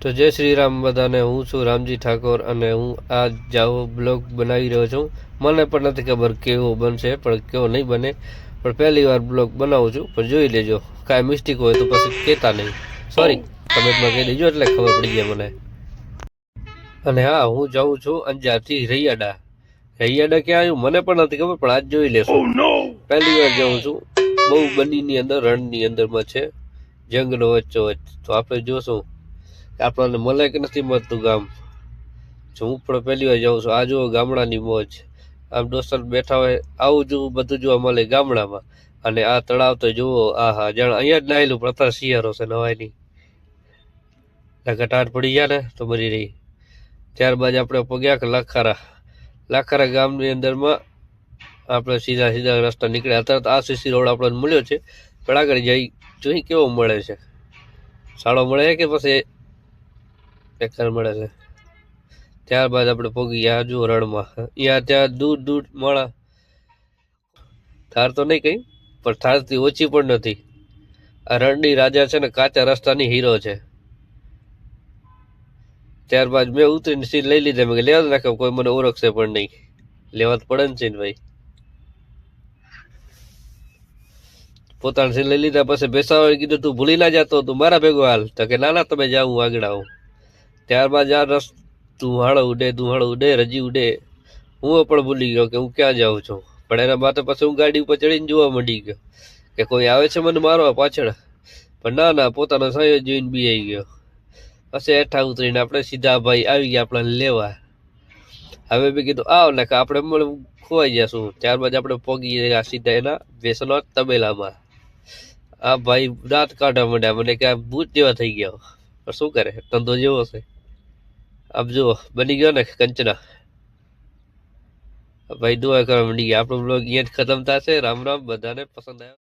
તો જય શ્રી રામ બધાને। હું છું રામજી ઠાકોર અને હું આ જાવો બ્લોગ બનાવી રહ્યો છું। મને પણ નથી ખબર કેવો બનશે પણ કેવો નહીં બને, પણ પહેલી વાર બ્લોગ બનાવું છું, પણ જોઈ લેજો। કાંઈ મિસ્ટેક હોય તો પછી કહેતા નહીં, સોરી, કમેન્ટમાં કહી દેજો એટલે ખબર પડી જાય મને। અને હા, હું જાઉં છું અંજારથી રૈયાડા। રૈયાડા ક્યાં આવ્યું મને પણ નથી ખબર, પણ આજ જોઈ લેશું। પહેલી વાર જાઉં છું। બહુ બનીની અંદર, રણની અંદરમાં છે, જંગલો વચ્ચોવચ્ચ। તો આપણે જોશું આપણને મળે કે નથી મળતું ગામ। જો હું પણ પહેલી વાર જાઉં છું। આ જુઓ ગામડાની મોજ, આમ દોસ્તર બેઠા હોય, આવું જોવું બધું જોવા મળે ગામડામાં। અને આ તળાવ તો જુઓ, આહા, જાણે અહીંયા જ નાહેલું, પણ અત્યારે શિયાળો છે, નવાય નહીં, ઘટાટ પડી ગયા ને તો મરી રહી। ત્યારબાદ આપણે પગ્યા કે લાખારા ગામની અંદરમાં આપણે સીધા સીધા રસ્તા નીકળ્યા। અત્યારે તો આ સીસી રોડ આપણને મળ્યો છે, પણ આગળ જઈ જોઈ કેવો મળે છે, સાળો મળે છે કે પછી બેકાર મળે છે। ત્યારબાદ આપણે પહોંચી ગયા જુઓ રણમાં। અહીંયા ત્યાં દૂર દૂર માળા, થાર તો નહીં કઈ, પણ થારથી ઓછી પણ નથી। આ રણની રાજા છે ને, કાચા રસ્તાની હીરો છે। ત્યારબાદ મેં ઉતરીને સીટ લઈ લીધા। મેં લેવા જ નાખે, કોઈ મને ઓળખશે પણ નહીં, લેવા તો પડે ને છે ને ભાઈ। પોતાની સીટ લઈ લીધા પછી બેસાવા કીધું, તું ભૂલી ના જતો, તું મારા ભેગો હાલ। તો કે ના ના, તમે જાઓ, હું આગળ આવું। ત્યારબાદ આ રસ ધુહાળો ઉડે, રજી ઉડે, હું પણ ભૂલી ગયો કે હું ક્યાં જાઉં છું। પણ એના માટે પછી હું ગાડી ઉપર ચડીને જોવા માંડી ગયો કે કોઈ આવે છે મને મારવા પાછળ, પણ ના, પોતાનો સહયોગ જોઈને બી આવી ગયો। પછી હેઠા ઉતરીને આપણે સીધા ભાઈ આવી ગયા આપણને લેવા। હવે મેં કીધું આવ ને કે આપણે મળે ખોવાઈ જશું। ત્યારબાદ આપણે પહોંચી ગયા સીધા એના બેસનો તબેલામાં। આ ભાઈ દાંત કાઢવા માંડ્યા, મને કે આ ભૂત જેવા થઈ ગયા, પણ શું કરે, ધંધો જેવો છે। આપ જુઓ બની ગયો ને કંચના। ભાઈ દુઆ કરવા માંડી ગયા। આપણો બ્લોગ અહીંયા જ ખતમ થશે। રામ રામ, બધાને પસંદ આવ્યો।